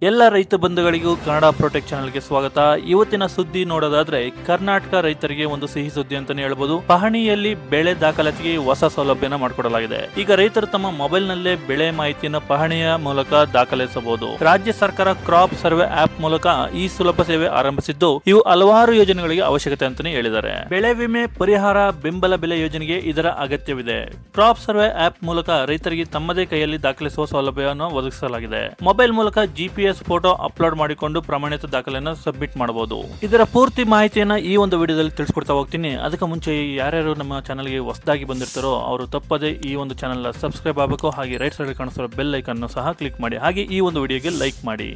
ಎಲ್ಲ ರೈತ ಬಂಧುಗಳಿಗೂ ಕನ್ನಡ ಪ್ರೊಟೆಕ್ಟ್ ಚಾನೆಲ್ಗೆ ಸ್ವಾಗತ. ಇವತ್ತಿನ ಸುದ್ದಿ ನೋಡೋದಾದ್ರೆ ಕರ್ನಾಟಕ ರೈತರಿಗೆ ಒಂದು ಸಿಹಿ ಸುದ್ದಿ ಅಂತಾನೆ ಹೇಳ್ಬೋದು. ಪಹಣಿಯಲ್ಲಿ ಬೆಳೆ ದಾಖಲಾತಿಗೆ ಹೊಸ ಸೌಲಭ್ಯನ ಮಾಡಿಕೊಡಲಾಗಿದೆ. ಈಗ ರೈತರು ತಮ್ಮ ಮೊಬೈಲ್ ನಲ್ಲೇ ಬೆಳೆ ಮಾಹಿತಿಯನ್ನು ಪಹಣಿಯ ಮೂಲಕ ದಾಖಲಿಸಬಹುದು. ರಾಜ್ಯ ಸರ್ಕಾರ ಕ್ರಾಪ್ ಸರ್ವೆ ಆಪ್ ಮೂಲಕ ಈ ಸುಲಭ ಸೇವೆ ಆರಂಭಿಸಿದ್ದು, ಇವು ಹಲವಾರು ಯೋಜನೆಗಳಿಗೆ ಅವಶ್ಯಕತೆ ಅಂತಾನೆ ಹೇಳಿದ್ದಾರೆ. ಬೆಳೆ ವಿಮೆ, ಪರಿಹಾರ, ಬೆಂಬಲ ಬೆಲೆ ಯೋಜನೆಗೆ ಇದರ ಅಗತ್ಯವಿದೆ. ಕ್ರಾಪ್ ಸರ್ವೆ ಆಪ್ ಮೂಲಕ ರೈತರಿಗೆ ತಮ್ಮದೇ ಕೈಯಲ್ಲಿ ದಾಖಲಿಸುವ ಸೌಲಭ್ಯವನ್ನು ಒದಗಿಸಲಾಗಿದೆ. ಮೊಬೈಲ್ ಮೂಲಕ GPS ಫೋಟೋ ಅಪ್ಲೋಡ್ ಮಾಡಿಕೊಂಡು ಪ್ರಮಾಣಿತ ದಾಖಲೆಯನ್ನು ಸಬ್ಮಿಟ್ ಮಾಡಬಹುದು. ಇದರ ಪೂರ್ತಿ ಮಾಹಿತಿಯನ್ನ ಈ ಒಂದು ವಿಡಿಯೋದಲ್ಲಿ ತಿಳಿಸ್ಕೊಡ್ತಾ ಹೋಗ್ತೀನಿ. ಅದಕ್ಕೆ ಮುಂಚೆ ಯಾರ್ಯಾರು ನಮ್ಮ ಚಾನಲ್ಗೆ ಹೊಸದಾಗಿ ಬಂದಿರ್ತಾರೋ ಅವರು ತಪ್ಪದೆ ಈ ಒಂದು ಚಾನಲ್ ಸಬ್ಸ್ಕ್ರೈಬ್ ಆಗಬೇಕು. ಹಾಗೆ ರೈಟ್ ಸೈಡ್ ಕಾಣಿಸ್ತಿರೋ ಬೆಲ್ ಐಕಾನ್ ಸಹ ಕ್ಲಿಕ್ ಮಾಡಿ. ಹಾಗೆ ಈ ಒಂದು ವಿಡಿಯೋಗೆ ಲೈಕ್ ಮಾಡಿ.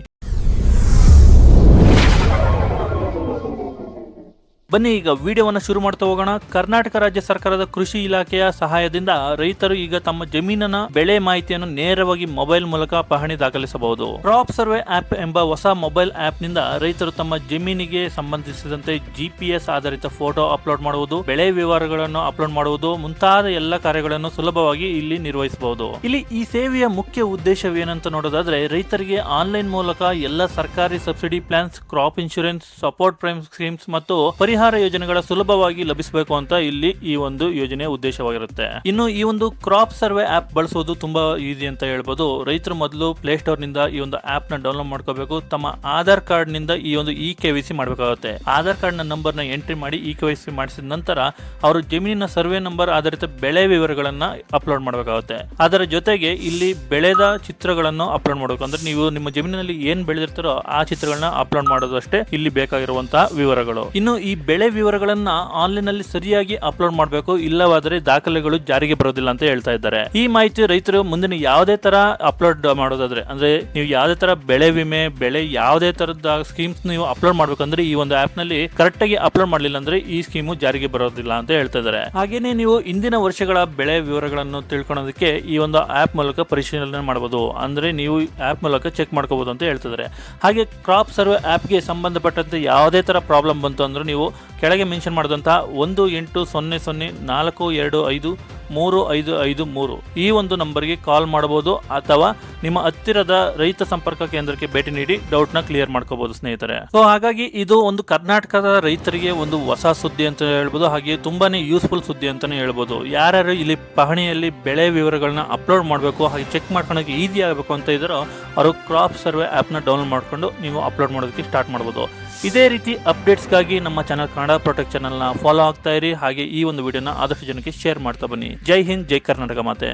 ಬನ್ನಿ ಈಗ ವಿಡಿಯೋವನ್ನು ಶುರು ಮಾಡ್ತಾ ಹೋಗೋಣ. ಕರ್ನಾಟಕ ರಾಜ್ಯ ಸರ್ಕಾರದ ಕೃಷಿ ಇಲಾಖೆಯ ಸಹಾಯದಿಂದ ರೈತರು ಈಗ ತಮ್ಮ ಜಮೀನಿನ ಬೆಳೆ ಮಾಹಿತಿಯನ್ನು ನೇರವಾಗಿ ಮೊಬೈಲ್ ಮೂಲಕ ಪಹಣಿ ದಾಖಲಿಸಬಹುದು. ಕ್ರಾಪ್ ಸರ್ವೆ ಆಪ್ ಎಂಬ ಹೊಸ ಮೊಬೈಲ್ ಆಪ್ ನಿಂದ ರೈತರು ತಮ್ಮ ಜಮೀನಿಗೆ ಸಂಬಂಧಿಸಿದಂತೆ GPS ಆಧಾರಿತ ಫೋಟೋ ಅಪ್ಲೋಡ್ ಮಾಡುವುದು, ಬೆಳೆ ವಿವರಗಳನ್ನು ಅಪ್ಲೋಡ್ ಮಾಡುವುದು ಮುಂತಾದ ಎಲ್ಲ ಕಾರ್ಯಗಳನ್ನು ಸುಲಭವಾಗಿ ಇಲ್ಲಿ ನಿರ್ವಹಿಸಬಹುದು. ಇಲ್ಲಿ ಈ ಸೇವೆಯ ಮುಖ್ಯ ಉದ್ದೇಶವೇನಂತ ನೋಡೋದಾದ್ರೆ, ರೈತರಿಗೆ ಆನ್ಲೈನ್ ಮೂಲಕ ಎಲ್ಲ ಸರ್ಕಾರಿ subsidy plans, crop insurance, support prime schemes ಮತ್ತು ಪರಿಹಾರ ಯೋಜನೆಗಳ ಸುಲಭವಾಗಿ ಲಭಿಸಬೇಕು ಅಂತ ಇಲ್ಲಿ ಈ ಒಂದು ಯೋಜನೆಯ ಉದ್ದೇಶವಾಗಿರುತ್ತೆ. ಇನ್ನು ಈ ಒಂದು ಕ್ರಾಪ್ ಸರ್ವೆ ಆಪ್ ಬಳಸೋದು ತುಂಬಾ ಈಸಿ ಅಂತ ಹೇಳ್ಬೋದು. ರೈತರು ಮೊದಲು ಪ್ಲೇ ಸ್ಟೋರ್ ನಿಂದ ಈ ಒಂದು ಆಪ್ ನ ಡೌನ್ಲೋಡ್ ಮಾಡ್ಕೋಬೇಕು. ತಮ್ಮ ಆಧಾರ್ ಕಾರ್ಡ್ ನಿಂದ ಈ ಒಂದು KYC ಮಾಡಬೇಕಾಗುತ್ತೆ. ಆಧಾರ್ ಕಾರ್ಡ್ ನ ನಂಬರ್ ನ ಎಂಟ್ರಿ ಮಾಡಿ KYC ಮಾಡಿಸಿದ ನಂತರ ಅವರು ಜಮೀನಿನ ಸರ್ವೆ ನಂಬರ್ ಆಧಾರಿತ ಬೆಳೆ ವಿವರಗಳನ್ನ ಅಪ್ಲೋಡ್ ಮಾಡಬೇಕಾಗುತ್ತೆ. ಅದರ ಜೊತೆಗೆ ಇಲ್ಲಿ ಬೆಳೆದ ಚಿತ್ರಗಳನ್ನು ಅಪ್ಲೋಡ್ ಮಾಡಬೇಕು. ಅಂದ್ರೆ ನೀವು ನಿಮ್ಮ ಜಮೀನಿನಲ್ಲಿ ಏನ್ ಬೆಳೆದಿರ್ತಾರೋ ಆ ಚಿತ್ರಗಳನ್ನ ಅಪ್ಲೋಡ್ ಮಾಡೋದು ಅಷ್ಟೇ ಇಲ್ಲಿ ಬೇಕಾಗಿರುವಂತಹ ವಿವರಗಳು. ಇನ್ನು ಈ ಬೆಳೆ ವಿವರಗಳನ್ನ ಆನ್ಲೈನ್ ಅಲ್ಲಿ ಸರಿಯಾಗಿ ಅಪ್ಲೋಡ್ ಮಾಡಬೇಕು, ಇಲ್ಲವಾದರೆ ದಾಖಲೆಗಳು ಜಾರಿಗೆ ಬರೋದಿಲ್ಲ ಅಂತ ಹೇಳ್ತಾ ಇದ್ದಾರೆ. ಈ ಮಾಹಿತಿ ರೈತರು ಮುಂದಿನ ಯಾವುದೇ ತರ ಅಪ್ಲೋಡ್ ಮಾಡೋದಾದ್ರೆ, ಅಂದ್ರೆ ನೀವು ಯಾವುದೇ ತರ ಬೆಳೆ ವಿಮೆ, ಬೆಳೆ ಯಾವುದೇ ತರದ ಸ್ಕೀಮ್ಸ್ ನೀವು ಅಪ್ಲೋಡ್ ಮಾಡ್ಬೇಕಂದ್ರೆ ಈ ಒಂದು ಆಪ್ ನಲ್ಲಿ ಕರೆಕ್ಟ್ ಆಗಿ ಅಪ್ಲೋಡ್ ಮಾಡಲಿಲ್ಲ ಅಂದ್ರೆ ಈ ಸ್ಕೀಮು ಜಾರಿಗೆ ಬರೋದಿಲ್ಲ ಅಂತ ಹೇಳ್ತಾ ಇದ್ದಾರೆ. ಹಾಗೇನೆ ನೀವು ಇಂದಿನ ವರ್ಷಗಳ ಬೆಳೆ ವಿವರಗಳನ್ನು ತಿಳ್ಕೊಳ್ಳೋದಕ್ಕೆ ಈ ಒಂದು ಆಪ್ ಮೂಲಕ ಪರಿಶೀಲನೆ ಮಾಡಬಹುದು. ಅಂದ್ರೆ ನೀವು ಆಪ್ ಮೂಲಕ ಚೆಕ್ ಮಾಡ್ಕೋಬಹುದು ಅಂತ ಹೇಳ್ತಿದ್ದಾರೆ. ಹಾಗೆ ಕ್ರಾಪ್ ಸರ್ವೆ ಆಪ್ಗೆ ಸಂಬಂಧಪಟ್ಟಂತೆ ಯಾವುದೇ ತರ ಪ್ರಾಬ್ಲಮ್ ಬಂತು ಅಂದ್ರೆ ನೀವು ಕೆಳಗೆ ಮೆನ್ಷನ್ ಮಾಡಿದಂತಹ 180042535553 ಈ ಒಂದು ನಂಬರ್ಗೆ ಕಾಲ್ ಮಾಡಬಹುದು, ಅಥವಾ ನಿಮ್ಮ ಹತ್ತಿರದ ರೈತ ಸಂಪರ್ಕ ಕೇಂದ್ರಕ್ಕೆ ಭೇಟಿ ನೀಡಿ ಡೌಟ್ ನ ಕ್ಲಿಯರ್ ಮಾಡ್ಕೋಬಹುದು ಸ್ನೇಹಿತರೆ. ಸೊ ಹಾಗಾಗಿ ಇದು ಒಂದು ಕರ್ನಾಟಕದ ರೈತರಿಗೆ ಒಂದು ಹೊಸ ಸುದ್ದಿ ಅಂತ ಹೇಳ್ಬೋದು. ಹಾಗೆ ತುಂಬಾನೇ ಯೂಸ್ಫುಲ್ ಸುದ್ದಿ ಅಂತಾನೆ ಹೇಳ್ಬೋದು. ಯಾರ್ಯಾರು ಇಲ್ಲಿ ಪಹಣಿಯಲ್ಲಿ ಬೆಳೆ ವಿವರಗಳನ್ನ ಅಪ್ಲೋಡ್ ಮಾಡಬೇಕು, ಹಾಗೆ ಚೆಕ್ ಮಾಡ್ಕೊಳಕ್ಕೆ ಈಸಿ ಆಗಬೇಕು ಅಂತ ಇದ್ದಾರೋ ಅವರು ಕ್ರಾಪ್ ಸರ್ವೆ ಆಪ್ ನ ಡೌನ್ಲೋಡ್ ಮಾಡ್ಕೊಂಡು ನೀವು ಅಪ್ಲೋಡ್ ಮಾಡೋದಕ್ಕೆ ಸ್ಟಾರ್ಟ್ ಮಾಡಬಹುದು. ಇದೇ ರೀತಿ ಅಪ್ಡೇಟ್ಸ್ಗಾಗಿ ನಮ್ಮ ಚಾನಲ್ ಕನ್ನಡ ಪ್ರೊಟೆಕ್ಟ್ ಚಾನಲ್ನ ಫಾಲೋ ಆಗ್ತಾ ಇರಿ. ಹಾಗೆ ಈ ಒಂದು ವಿಡಿಯೋನ ಆದಷ್ಟು ಜನಕ್ಕೆ ಶೇರ್ ಮಾಡ್ತಾ ಬನ್ನಿ. ಜೈ ಹಿಂದ್, ಜೈ ಕರ್ನಾಟಕ ಮಾತೆ.